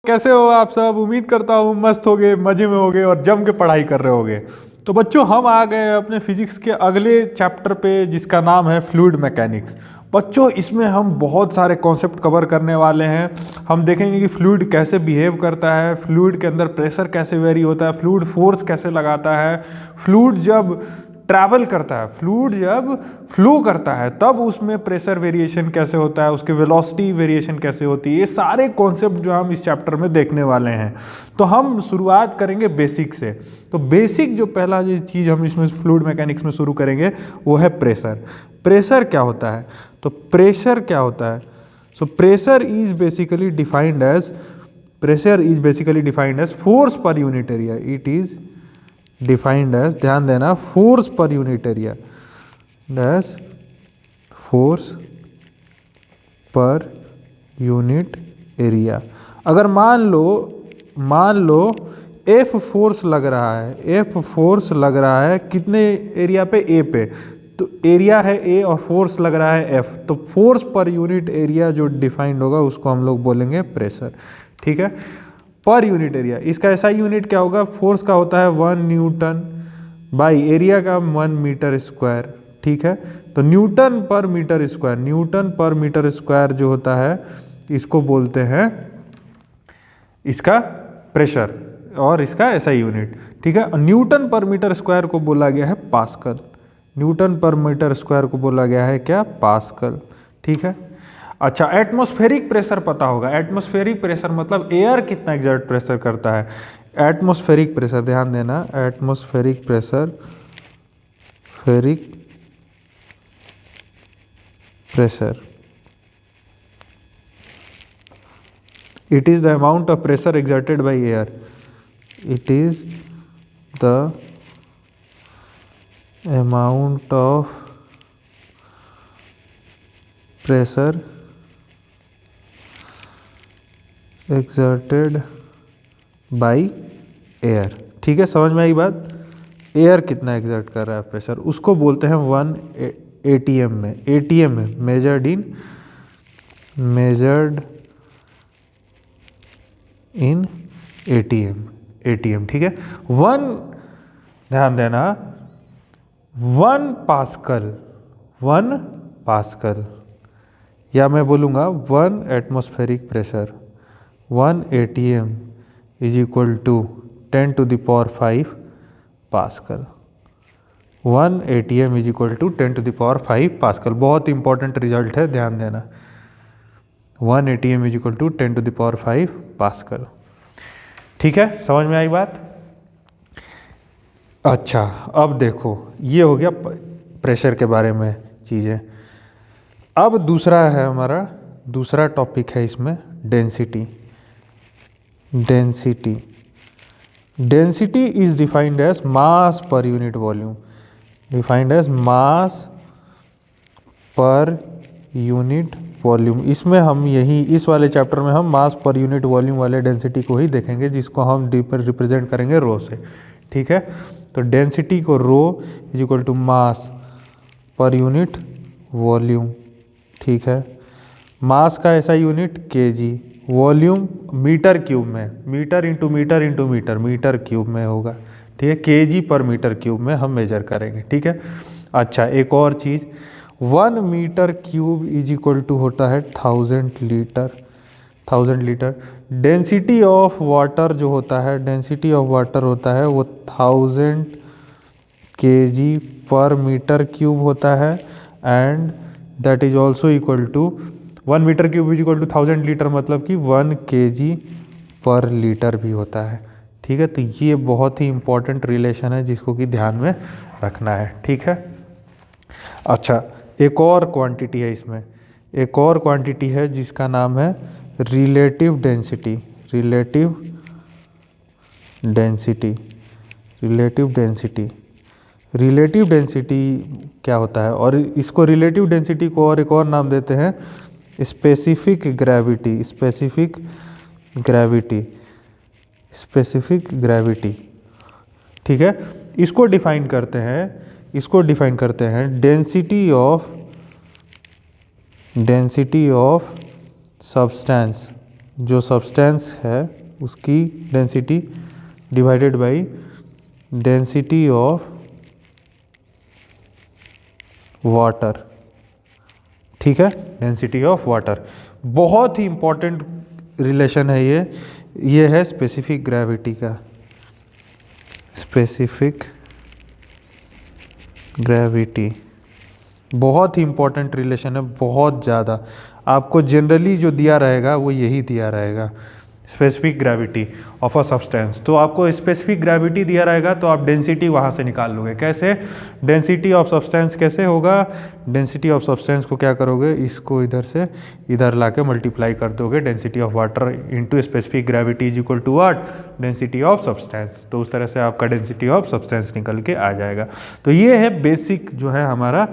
कैसे हो आप सब। उम्मीद करता हूँ मस्त होगे, मजे में होगे और जम के पढ़ाई कर रहे होगे। तो बच्चों, हम आ गए अपने फिजिक्स के अगले चैप्टर पे जिसका नाम है फ्लूइड मैकेनिक्स। बच्चों, इसमें हम बहुत सारे कॉन्सेप्ट कवर करने वाले हैं। हम देखेंगे कि फ्लूइड कैसे बिहेव करता है, फ्लूइड के अंदर प्रेशर कैसे वेरी होता है, फ्लूइड फोर्स कैसे लगाता है, फ्लूइड जब ट्रैवल करता है, फ्लूइड जब फ्लो करता है तब उसमें प्रेशर वेरिएशन कैसे होता है, उसके वेलोसिटी वेरिएशन कैसे होती है। ये सारे कॉन्सेप्ट जो हम इस चैप्टर में देखने वाले हैं। तो हम शुरुआत करेंगे बेसिक से। तो बेसिक जो पहला जो चीज़ हम इसमें फ्लूइड मैकेनिक्स में शुरू करेंगे वो है प्रेशर। प्रेशर क्या होता है? तो प्रेशर क्या होता है? So pressure is basically defined as force per unit area. It is defined as, ध्यान देना, force per unit area, dash force per unit area. अगर मान लो एफ फोर्स लग रहा है कितने एरिया पे? ए पे। तो एरिया है ए और फोर्स लग रहा है एफ, तो फोर्स पर यूनिट एरिया जो डिफाइंड होगा उसको हम लोग बोलेंगे प्रेशर। ठीक है, पर यूनिट एरिया। इसका ऐसा यूनिट क्या होगा? फोर्स का होता है 1 न्यूटन बाई एरिया का 1 मीटर स्क्वायर। ठीक है, तो न्यूटन पर मीटर स्क्वायर जो होता है इसको बोलते हैं इसका प्रेशर और इसका ऐसा यूनिट। ठीक है, न्यूटन पर मीटर स्क्वायर को बोला गया है पास्कल। न्यूटन पर मीटर स्क्वायर को बोला गया है क्या? पास्कल। ठीक है, अच्छा, एटमॉस्फेरिक प्रेशर पता होगा। एटमॉस्फेरिक प्रेशर मतलब एयर कितना एग्जर्ट प्रेशर करता है। एटमॉस्फेरिक प्रेशर, ध्यान देना, atmospheric pressure it is the amount of pressure exerted by air. It is the amount of pressure exerted by air. ठीक है, समझ में आई बात? एयर कितना एक्सर्ट कर रहा है प्रेशर, उसको बोलते हैं 1 ATM में। ATM में मेजर्ड इन ATM। ठीक है, 1, ध्यान देना, 1 पास्कल, या मैं बोलूँगा 1 atmospheric pressure, 1 ATM is equal to 10 to the power 5 pascal. 1 ATM is equal to 10 to the power 5 pascal. बहुत इंपॉर्टेंट रिजल्ट है, ध्यान देना। 1 ATM is equal to 10 to the power 5 pascal. ठीक है, समझ में आई बात? अच्छा, अब देखो, ये हो गया प्रेशर के बारे में चीज़ें। अब दूसरा है हमारा, दूसरा टॉपिक है इसमें density. Density is defined as mass per unit volume. इसमें हम इस वाले चैप्टर में हम मास पर यूनिट वॉल्यूम वाले डेंसिटी को ही देखेंगे, जिसको हम रिप्रेजेंट करेंगे रो से। ठीक है, तो डेंसिटी को rho is equal to mass per unit volume. ठीक है, मास का ऐसा unit KG, volume meter cube में, मीटर इंटू मीटर क्यूब में होगा। ठीक है, केजी पर मीटर क्यूब में हम मेजर करेंगे। ठीक है, अच्छा, एक और चीज़, 1 metre cube is equal to होता है 1000 लीटर। डेंसिटी ऑफ वाटर जो होता है, वो 1000 केजी पर मीटर क्यूब होता है, and that is also equal to 1 metre cube is equal to 1000 litre, मतलब कि 1 केजी पर लीटर भी होता है। ठीक है, तो ये बहुत ही इंपॉर्टेंट रिलेशन है जिसको कि ध्यान में रखना है। ठीक है, अच्छा, एक और क्वांटिटी है इसमें, एक और क्वांटिटी है जिसका नाम है रिलेटिव डेंसिटी। रिलेटिव डेंसिटी क्या होता है? और इसको रिलेटिव डेंसिटी को और एक और नाम देते हैं स्पेसिफिक ग्रेविटी। ठीक है, इसको डिफाइन करते हैं डेंसिटी ऑफ सब्सटेंस जो सब्सटेंस है उसकी density divided by density of water, ठीक है, डेंसिटी ऑफ वाटर। बहुत ही इंपॉर्टेंट रिलेशन है ये है स्पेसिफिक ग्रेविटी का। स्पेसिफिक ग्रेविटी बहुत ही इंपॉर्टेंट रिलेशन है, बहुत ज़्यादा। आपको जनरली जो दिया रहेगा वो यही दिया रहेगा, specific gravity of a substance. तो आपको स्पेसिफिक ग्रेविटी दिया रहेगा तो आप डेंसिटी वहाँ से निकाल लोगे। कैसे? डेंसिटी ऑफ सब्सटेंस कैसे होगा? डेंसिटी ऑफ सब्सटेंस को क्या करोगे, इसको इधर से इधर लाके मल्टीप्लाई कर दोगे। Density of water into specific gravity is equal to what? Density of substance. तो उस तरह से आपका डेंसिटी ऑफ सब्सटेंस निकल के आ जाएगा। तो ये है बेसिक जो है हमारा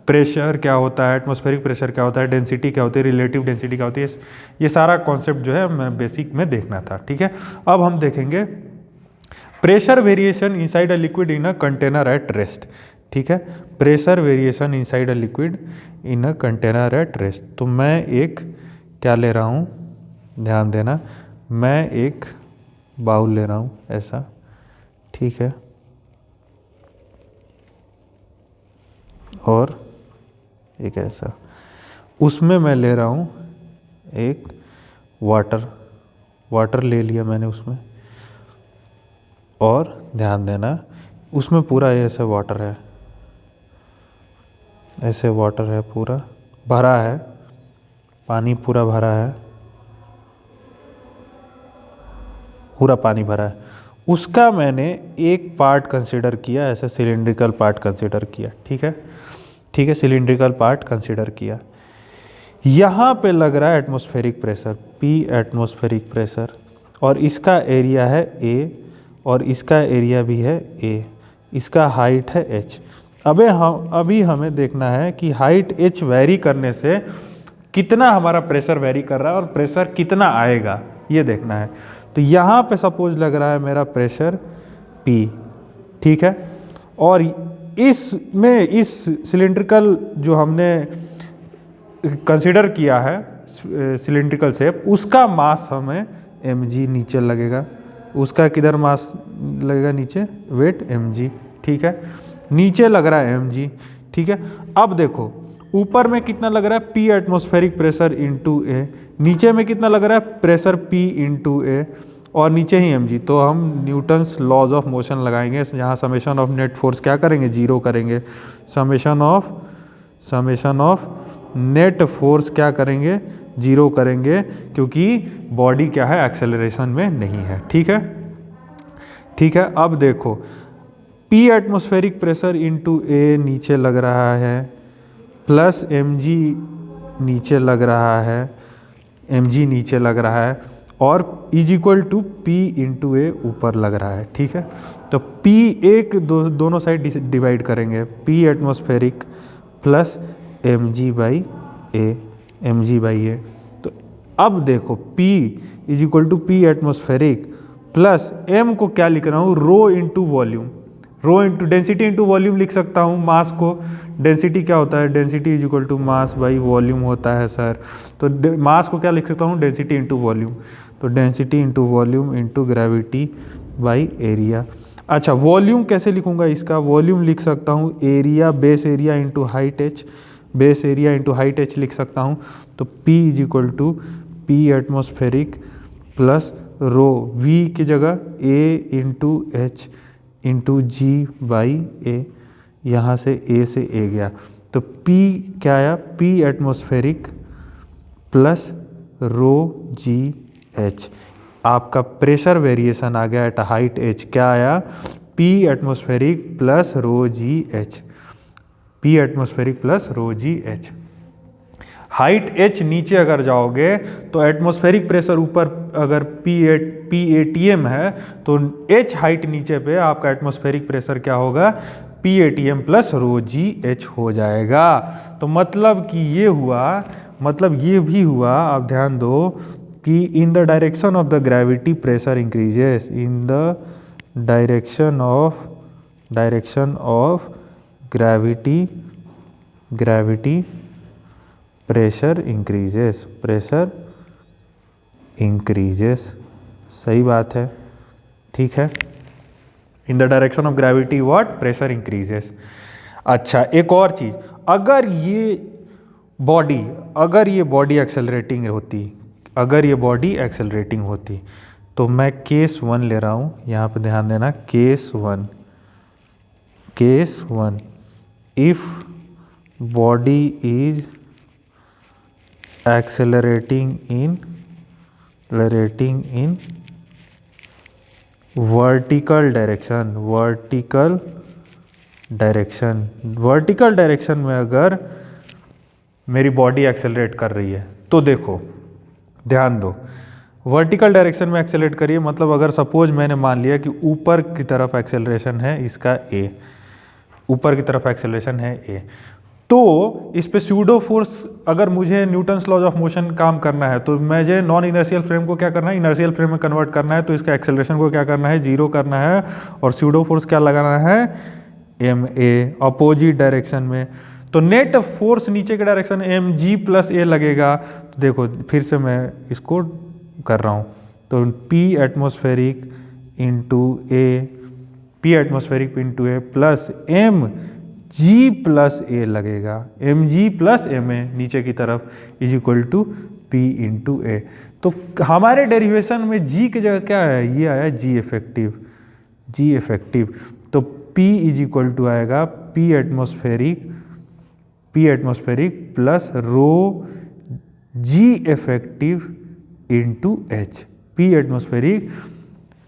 प्रेशर क्या होता है, एटमॉस्फेरिक प्रेशर क्या होता है, डेंसिटी क्या होती है, रिलेटिव डेंसिटी क्या होती है। ये सारा कॉन्सेप्ट जो है मैं बेसिक में देखना था, ठीक है। अब हम देखेंगे pressure variation inside a liquid in a container at rest, ठीक है। Pressure variation inside a liquid in a container at rest. तो मैं एक क्या ले रहा हूँ, ध्यान देना, मैं एक बाउल ले रहा हूँ ऐसा, ठीक है, और एक ऐसा, उसमें मैं ले रहा हूँ एक वाटर ले लिया मैंने उसमें, और ध्यान देना उसमें पूरा ऐसे वाटर है, ऐसे वाटर है, पूरा भरा है, पानी पूरा भरा है, पूरा पानी भरा है। उसका मैंने एक पार्ट कंसिडर किया, ऐसे सिलिंड्रिकल पार्ट कंसिडर किया, ठीक है, ठीक है, सिलिंड्रिकल पार्ट कंसिडर किया। यहाँ पे लग रहा है atmospheric pressure P atmospheric pressure, और इसका एरिया है A, और इसका एरिया भी है A, इसका हाइट है H। अभी हमें देखना है कि हाइट H वेरी करने से कितना हमारा प्रेशर वेरी कर रहा है और प्रेशर कितना आएगा, ये देखना है। तो यहाँ पे सपोज लग रहा है मेरा प्रेशर P, ठीक है, और इसमें इस सिलिंड्रिकल जो हमने कंसिडर किया है सिलिंड्रिकल शेप, उसका मास हमें mg नीचे लगेगा। उसका किधर मास लगेगा? नीचे, वेट mg, ठीक है, नीचे लग रहा है mg, ठीक है। अब देखो ऊपर में कितना लग रहा है, P atmospheric pressure into A, नीचे में कितना लग रहा है, प्रेशर P इंटू A, और नीचे ही mg। तो हम न्यूटन्स लॉज ऑफ मोशन लगाएंगे, यहाँ समेशन ऑफ नेट फोर्स क्या करेंगे, जीरो करेंगे, समेशन ऑफ नेट फोर्स क्या करेंगे, जीरो करेंगे, क्योंकि बॉडी क्या है, एक्सेलरेशन में नहीं है, ठीक है, ठीक है। अब देखो P atmospheric pressure into A नीचे लग रहा है, प्लस mg नीचे लग रहा है, mg नीचे लग रहा है, और is equal to P into A ऊपर लग रहा है, ठीक है। तो P एक दोनों साइड डिवाइड करेंगे, P atmospheric plus mg by A। तो अब देखो P is equal to P atmospheric plus m को क्या लिख रहा हूँ, rho into volume, rho into density into volume लिख सकता हूँ। मास को, डेंसिटी क्या होता है, density is equal to mass by volume होता है सर। तो मास को क्या लिख सकता हूँ, डेंसिटी इंटू वॉल्यूम। तो density into volume into gravity by area. अच्छा, वॉल्यूम कैसे लिखूंगा इसका, वॉल्यूम लिख सकता हूँ area, base area into height h, base area into height h लिख सकता हूँ। तो P is equal to P atmospheric plus rho, V की जगह A into H into g by A, यहाँ से A से A गया। तो P क्या आया, P atmospheric plus rho G H। आपका प्रेशर वेरिएशन आ गया एट हाइट H, क्या आया, P atmospheric plus rho G H, P atmospheric plus rho G H। Height H नीचे अगर जाओगे तो एटमॉस्फेरिक प्रेशर ऊपर अगर PATM है, तो H हाइट नीचे पे आपका एटमॉस्फेरिक प्रेशर क्या होगा, PATM plus rho G H हो जाएगा। तो मतलब कि ये हुआ, मतलब ये भी हुआ, आप ध्यान दो कि in the direction of the gravity pressure increases, in the direction of gravity pressure increases, pressure increases, सही बात है, ठीक है। In the direction of gravity what, pressure increases. अच्छा एक और चीज़, अगर ये बॉडी एक्सेलरेटिंग होती, अगर ये बॉडी एक्सेलरेटिंग होती, तो मैं केस 1 ले रहा हूँ, यहाँ पे ध्यान देना, case 1 if body is accelerating in vertical direction में अगर मेरी बॉडी एक्सेलरेट कर रही है, तो देखो ध्यान दो, वर्टिकल डायरेक्शन में एक्सेलरेट करिए, मतलब अगर सपोज मैंने मान लिया कि ऊपर की तरफ एक्सेलरेशन है इसका ए, ऊपर की तरफ एक्सेलरेशन है ए, तो इस पे स्यूडो फोर्स, अगर मुझे न्यूटन्स लॉज ऑफ मोशन काम करना है, तो मुझे नॉन इनर्शियल फ्रेम को क्या करना है, इनर्शियल फ्रेम में कन्वर्ट करना है, तो इसका एक्सेलरेशन को क्या करना है, 0 करना है, और स्यूडो फोर्स क्या लगाना है, एम ए, अपोजिट डायरेक्शन में। तो नेट फोर्स नीचे के direction M G plus A लगेगा। तो देखो फिर से मैं इसको कर रहा हूँ, तो P atmospheric into A plus M G plus A लगेगा, M G plus M A नीचे की तरफ is equal to P into A. तो हमारे डेरिवेशन में जी की जगह क्या है, ये आया जी इफेक्टिव। तो P इज इक्वल टू आएगा पी एटमोस्फेरिक प्लस रो जी effective into H, P atmospheric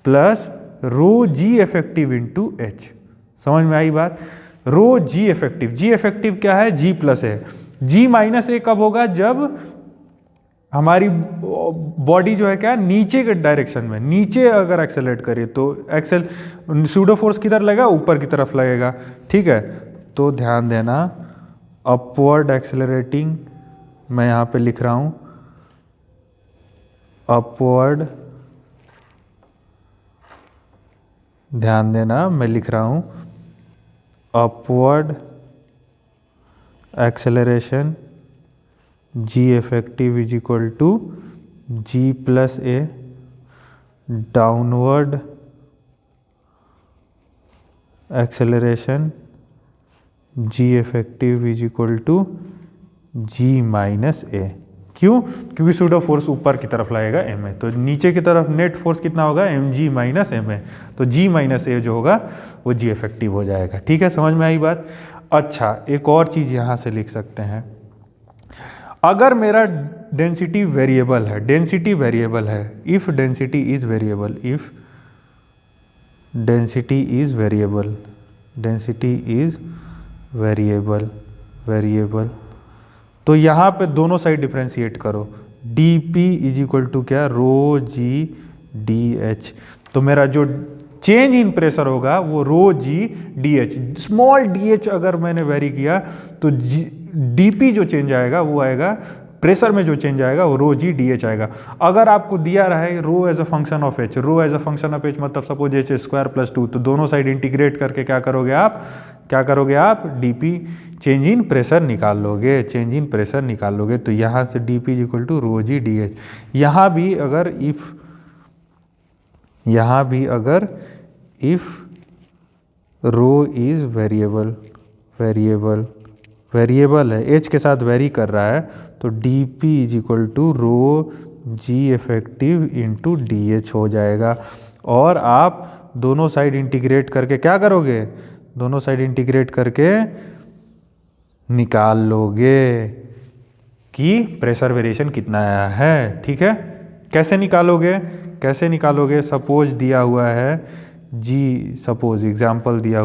plus rho जी इफेक्टिव इंटू एच। समझ में आई बात? रो जी इफेक्टिव क्या है, जी प्लस है, जी माइनस ए कब होगा, जब हमारी बॉडी जो है क्या, नीचे के डायरेक्शन में, नीचे अगर एक्सेलरेट करे तो सूडो फोर्स किधर लगेगा, ऊपर की तरफ लगेगा, ठीक है। तो ध्यान देना, अपवर्ड एक्सेलरेटिंग मैं यहाँ पे लिख रहा हूँ, अपवर्ड, ध्यान देना मैं लिख रहा हूँ upward acceleration G effective is equal to G plus A, downward acceleration G effective is equal to G minus A. क्यों? क्योंकि सूडो फोर्स ऊपर की तरफ लगेगा एम ए, तो नीचे की तरफ नेट फोर्स कितना होगा, m g minus m a, तो जी माइनस ए जो होगा वो जी इफेक्टिव हो जाएगा। ठीक है, समझ में आई बात? अच्छा एक और चीज़ यहाँ से लिख सकते हैं, अगर मेरा डेंसिटी वेरिएबल है, इफ डेंसिटी इज वेरिएबल, तो यहाँ पे दोनों साइड डिफ्रेंशिएट करो, d p is equal to क्या, रो जी डी एच। तो मेरा जो चेंज इन प्रेशर होगा वो rho G D H, small D H अगर मैंने वेरी किया तो डी पी जो चेंज आएगा वो आएगा, प्रेशर में जो चेंज आएगा वो रो जी डी एच आएगा। अगर आपको दिया रहे rho as a function of h, मतलब सपोज एच स्क्वायर प्लस 2, तो दोनों साइड इंटीग्रेट करके क्या करोगे आप, d p change in pressure निकाल लोगे, तो यहाँ से d p is equal to rho G D h. यहाँ भी अगर रो इज वेरिएबल है, एच के साथ वेरी कर रहा है, तो d p is equal to rho ji effective into d h हो जाएगा। और आप दोनों साइड इंटीग्रेट करके क्या करोगे, दोनों साइड इंटीग्रेट करके निकाल लोगे कि प्रेशर वेरिएशन कितना आया है। ठीक है, कैसे निकालोगे, सपोज दिया हुआ है जी, सपोज एग्जाम्पल दिया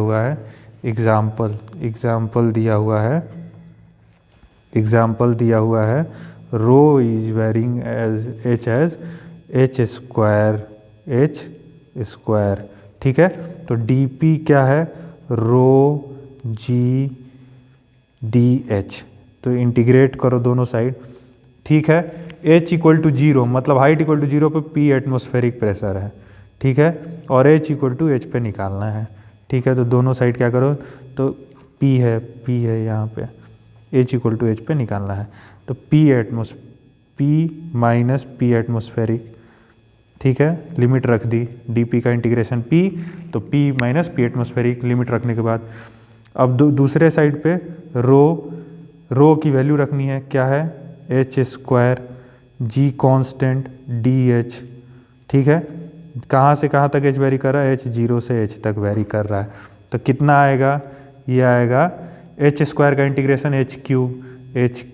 हुआ है, rho is varying as h square, ठीक है। तो डी पी क्या है, रो जी डी एच, तो इंटीग्रेट करो दोनों साइड, ठीक है। एच इक्वल टू 0, मतलब हाइट इक्वल टू 0 पे पी एटमॉस्फेरिक प्रेशर है, ठीक है, और एच इक्वल टू एच पे निकालना है, ठीक है। तो दोनों साइड क्या करो, तो पी है यहाँ पे, एच इक्वल टू एच पे निकालना है, तो P P minus P atmospheric, ठीक है, लिमिट रख दी, dp का इंटीग्रेशन p, तो p minus P atmospheric limit रखने के बाद अब दूसरे साइड पे रो की वैल्यू रखनी है, क्या है, एच स्क्वायर, जी कांस्टेंट, डी एच, ठीक है, कहाँ से कहाँ तक एच वेरी कर रहा है, एच 0 से एच तक वेरी कर रहा है, तो कितना आएगा, ये आएगा एच स्क्वायर का integration h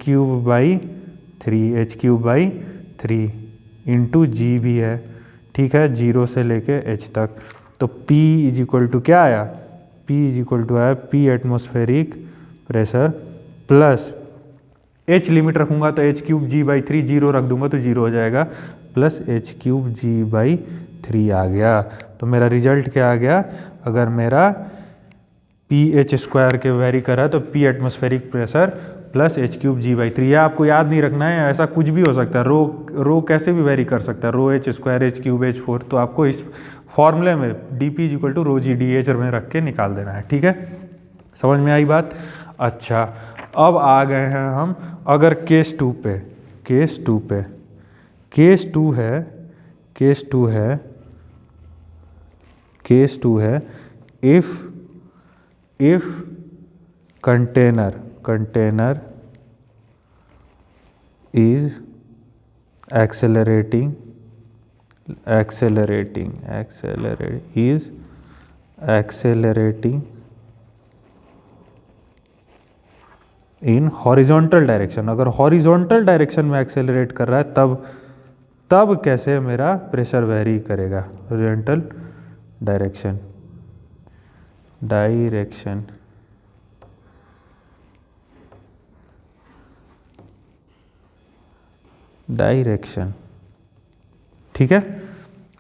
cube by 3 into g भी है, ठीक है, 0 से लेके एच तक, तो P इज इक्वल टू क्या आया, P इज इक्वल टू आया P atmospheric pressure plus H limit रखूंगा तो एच क्यूब जी बाई 3, 0 रख दूंगा तो 0 हो जाएगा, plus h cube g by 3 आ गया। तो मेरा रिजल्ट क्या आ गया, अगर मेरा पी एच स्क्वायर के वेरी कर रहा है तो p atmospheric pressure plus h cube g by 3, यह आपको याद नहीं रखना है, ऐसा कुछ भी हो सकता है, रो कैसे भी वेरी कर सकता है, rho h square h cube h 4, तो आपको इस फॉर्मूले में d p is equal to rho G D h में रख के निकाल देना है, ठीक है, समझ में आई बात। अच्छा, अब आ गए हैं हम अगर केस टू पे, केस टू है if container is accelerating in horizontal direction, अगर horizontal direction में एक्सेलरेट कर रहा है तब कैसे मेरा प्रेशर वेरी करेगा, horizontal डायरेक्शन, ठीक है,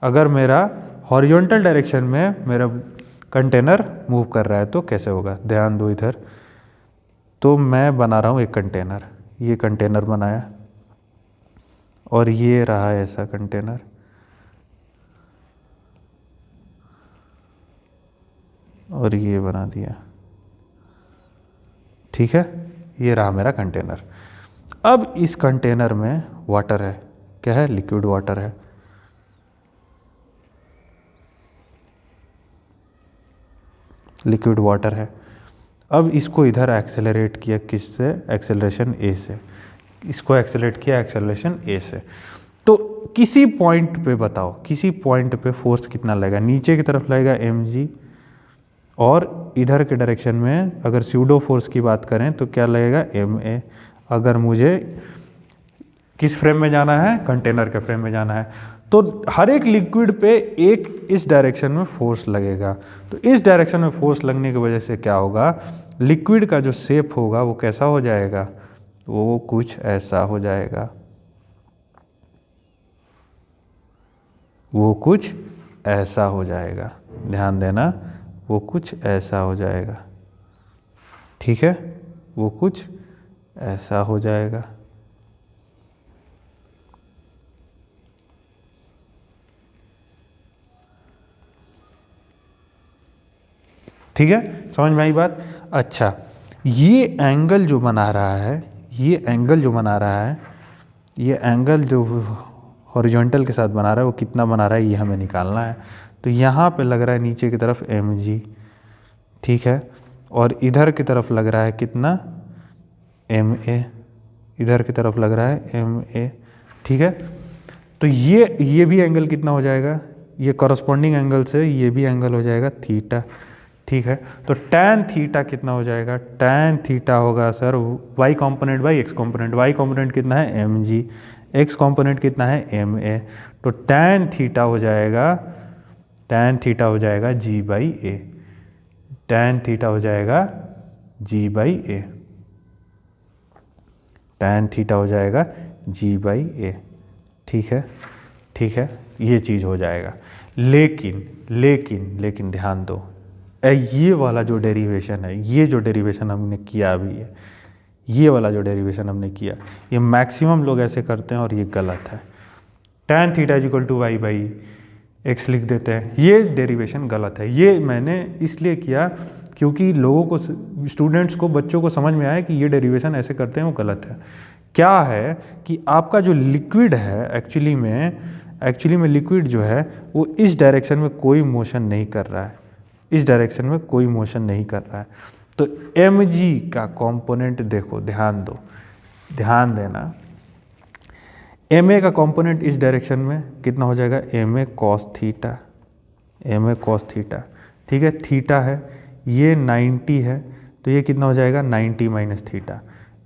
अगर मेरा हॉरिजॉन्टल डायरेक्शन में मेरा कंटेनर मूव कर रहा है तो कैसे होगा, ध्यान दो इधर, तो मैं बना रहा हूँ एक कंटेनर, ये कंटेनर बनाया और ये रहा ऐसा कंटेनर, और ये बना दिया, ठीक है, ये रहा मेरा कंटेनर। अब इस कंटेनर में वाटर है, क्या है, लिक्विड वाटर है, अब इसको इधर एक्सेलरेट किया, किससे, एक्सेलरेशन ए से, इसको एक्सेलरेट किया एक्सेलरेशन ए से, तो किसी पॉइंट पे बताओ, किसी पॉइंट पे फोर्स कितना लगेगा, नीचे की तरफ लगेगा mg, और इधर के डायरेक्शन में अगर स्यूडो फोर्स की बात करें तो क्या लगेगा, ma। अगर मुझे किस फ्रेम में जाना है, कंटेनर के फ्रेम में जाना है, तो हर एक लिक्विड पे एक इस डायरेक्शन में फोर्स लगेगा, तो इस डायरेक्शन में फोर्स लगने की वजह से क्या होगा, लिक्विड का जो शेप होगा वो कैसा हो जाएगा, वो कुछ ऐसा हो जाएगा, ध्यान देना, वो कुछ ऐसा हो जाएगा, ठीक है, वो कुछ ऐसा हो जाएगा, ठीक है, समझ में आई बात। अच्छा, ये एंगल जो बना रहा है, ये एंगल जो हॉरिजॉन्टल के साथ बना रहा है वो कितना बना रहा है, ये हमें निकालना है। तो यहाँ पे लग रहा है नीचे की तरफ mg, ठीक है, और इधर की तरफ लग रहा है कितना, ma, इधर की तरफ लग रहा है ma, ठीक है, तो ये भी एंगल कितना हो जाएगा, ये कॉरस्पॉन्डिंग एंगल से ये भी एंगल हो जाएगा थीटा, ठीक है, तो tan थीटा कितना हो जाएगा, tan थीटा होगा sir y component by x component, y component कितना है mg, x कॉम्पोनेंट कितना है ma, तो tan थीटा हो जाएगा g by a, tan theta हो जाएगा g by a, tan theta हो जाएगा g बाई a, ठीक है, ये चीज़ हो जाएगा। लेकिन ध्यान दो, ये वाला जो डेरिवेशन है, ये जो डेरिवेशन हमने किया अभी है, ये वाला जो डेरिवेशन हमने किया, ये मैक्सिमम लोग ऐसे करते हैं और ये गलत है। tan theta is equal to y by x लिख देते हैं, ये डेरिवेशन गलत है। ये मैंने इसलिए किया क्योंकि लोगों को, स्टूडेंट्स को, बच्चों को समझ में आया कि ये डेरिवेशन ऐसे करते हैं वो गलत है। क्या है कि आपका जो लिक्विड है एक्चुअली में लिक्विड जो है वो इस डायरेक्शन में कोई मोशन नहीं कर रहा है, इस डायरेक्शन में कोई मोशन नहीं कर रहा है। तो mg का कंपोनेंट देखो, ध्यान दो, ध्यान देना, ma का कंपोनेंट इस डायरेक्शन में कितना हो जाएगा, ma cos theta, ma cos theta, ठीक है, थीटा है, ये 90 है, तो ये कितना हो जाएगा 90 माइनस थीटा,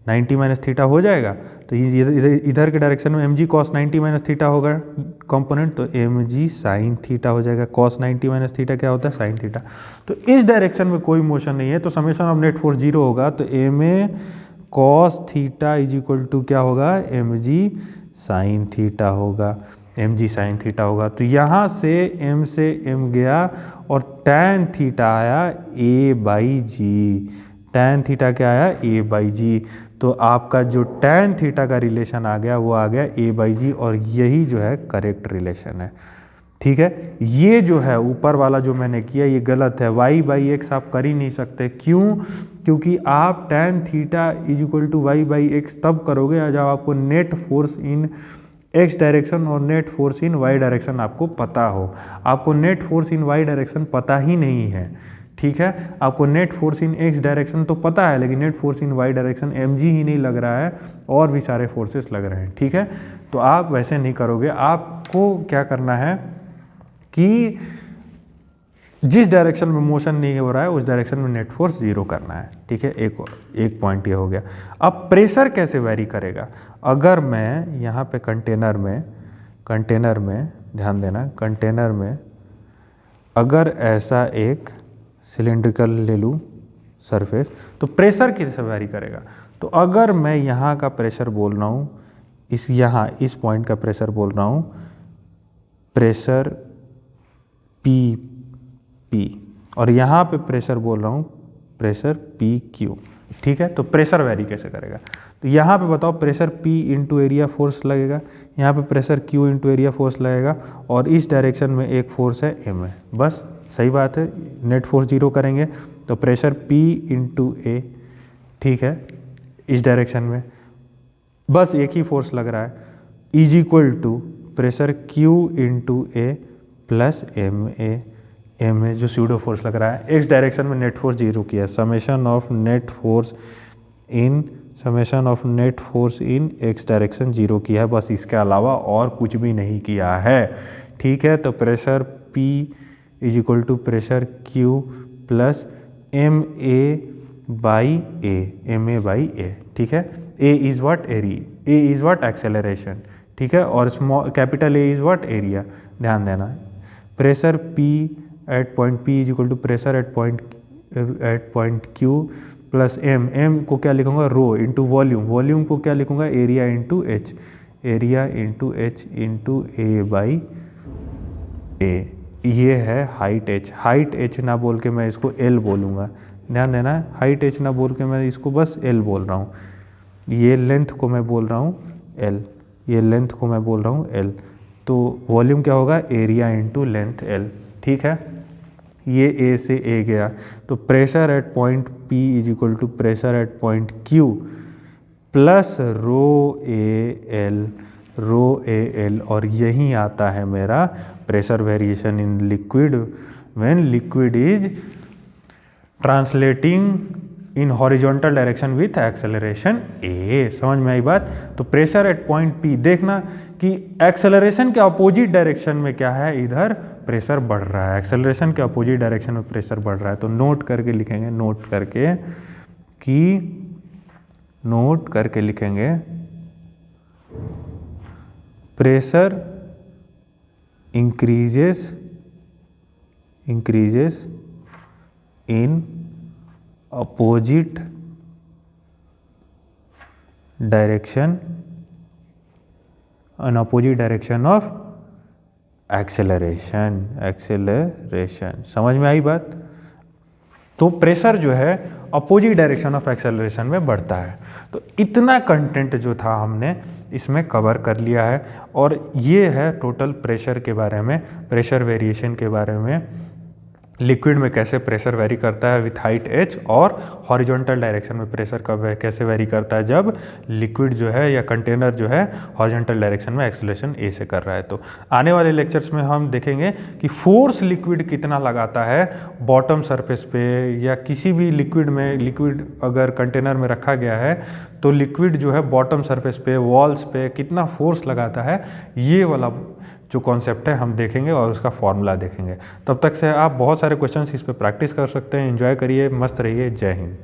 90 माइनस थीटा हो जाएगा। तो ये इधर के डायरेक्शन में mg cos 90 माइनस थीटा होगा कंपोनेंट, तो mg sin थीटा हो जाएगा। cos 90 माइनस थीटा क्या होता है, sin थीटा। तो इस डायरेक्शन में कोई मोशन नहीं है, तो समेशन ऑफ नेट फोर्स 0 होगा। तो ma cos theta is equal to क्या होगा, mg sin थीटा होगा, mg sin थीटा होगा। तो यहाँ से m से m गया और tan थीटा आया a by g, tan theta क्या आया a बाई जी। तो आपका जो tan थीटा का रिलेशन आ गया वो आ गया a बाई जी, और यही जो है करेक्ट रिलेशन है, ठीक है। ये जो है ऊपर वाला जो मैंने किया ये गलत है, y बाई एक्स आप कर ही नहीं सकते। क्यों? क्योंकि आप tan theta is equal to y by x तब करोगे जब आपको net force in x direction और net force in y direction आपको पता हो। आपको net force in y direction पता ही नहीं है, ठीक है। आपको net force in x direction तो पता है, लेकिन net force in y direction mg ही नहीं लग रहा है, और भी सारे फोर्सेस लग रहे हैं, ठीक है। तो आप वैसे नहीं करोगे, आपको क्या करना है कि जिस डायरेक्शन में मोशन नहीं हो रहा है उस डायरेक्शन में नेट फोर्स 0 करना है, ठीक है। एक पॉइंट ये हो गया। अब प्रेशर कैसे वेरी करेगा? अगर मैं यहाँ पे कंटेनर में ध्यान देना, कंटेनर में अगर ऐसा एक सिलेंड्रिकल ले लूँ सरफेस, तो प्रेशर कैसे वेरी करेगा? तो अगर मैं यहाँ का प्रेशर बोल रहा हूँ, इस पॉइंट का प्रेशर बोल रहा हूँ, प्रेशर P, और यहाँ पे प्रेशर बोल रहा हूँ प्रेशर PQ, ठीक है। तो प्रेशर वेरी कैसे करेगा? तो यहाँ पे बताओ, pressure P into area force लगेगा, यहाँ पे pressure Q into area force लगेगा, और इस डायरेक्शन में एक फोर्स है M है, बस सही बात है। नेट फोर्स 0 करेंगे तो प्रेशर P इंटू A, ठीक है, इस डायरेक्शन में बस एक ही फोर्स लग रहा है, is equal to pressure Q into A plus M A जो स्यूडो फोर्स लग रहा है। एक्स डायरेक्शन में नेट फोर्स 0 किया, summation of net force in x direction 0 किया है, बस इसके अलावा और कुछ भी नहीं किया है, ठीक है। तो pressure P is equal to pressure Q plus MA by A, ठीक है। A is what, area, A is what, acceleration, ठीक है, और small capital A is what, area. ध्यान देना, pressure P at point P is equal to pressure at point Q plus M को क्या लिखूंगा, रो इंटू वॉल्यूम को क्या लिखूंगा, area into H, into A by A। ये है हाइट H ना बोल के मैं इसको L बोलूँगा, ध्यान देना, हाइट H ना बोल के मैं इसको बस L बोल रहा हूँ। ये लेंथ को मैं बोल रहा हूँ L, तो वॉल्यूम क्या होगा, एरिया इंटू लेंथ L, ठीक है। ये A से A गया, तो pressure at point P is equal to pressure at point Q plus rho a l, और यही आता है मेरा pressure variation in liquid when liquid is translating in horizontal direction with acceleration A। समझ में आई बात? तो प्रेशर एट पॉइंट P, देखना कि एक्सेलरेशन के अपोजिट डायरेक्शन में क्या है, इधर प्रेशर बढ़ रहा है, एक्सेलरेशन के अपोजिट डायरेक्शन में प्रेशर बढ़ रहा है। तो नोट करके लिखेंगे pressure increases in opposite direction of acceleration. समझ में आई बात? तो प्रेशर जो है अपोजिट डायरेक्शन ऑफ एक्सेलरेशन में बढ़ता है। तो इतना कंटेंट जो था हमने इसमें कवर कर लिया है, और ये है टोटल प्रेशर के बारे में, प्रेशर वेरिएशन के बारे में लिक्विड में कैसे प्रेशर वेरी करता है विथ हाइट h, और हॉरिजॉन्टल डायरेक्शन में प्रेशर कब कैसे वेरी करता है जब लिक्विड जो है या कंटेनर जो है हॉरिजॉन्टल डायरेक्शन में एक्सेलरेशन a से कर रहा है। तो आने वाले लेक्चर्स में हम देखेंगे कि फोर्स लिक्विड कितना लगाता है बॉटम सरफेस पे या किसी भी लिक्विड में। लिक्विड अगर कंटेनर में रखा गया है तो लिक्विड जो है बॉटम सरफेस पे, वॉल्स पे कितना फोर्स लगाता है, ये वाला जो कॉन्सेप्ट है हम देखेंगे और उसका फॉर्मूला देखेंगे। तब तक से आप बहुत सारे क्वेश्चंस इस पे प्रैक्टिस कर सकते हैं। एंजॉय करिए, मस्त रहिए। जय हिंद।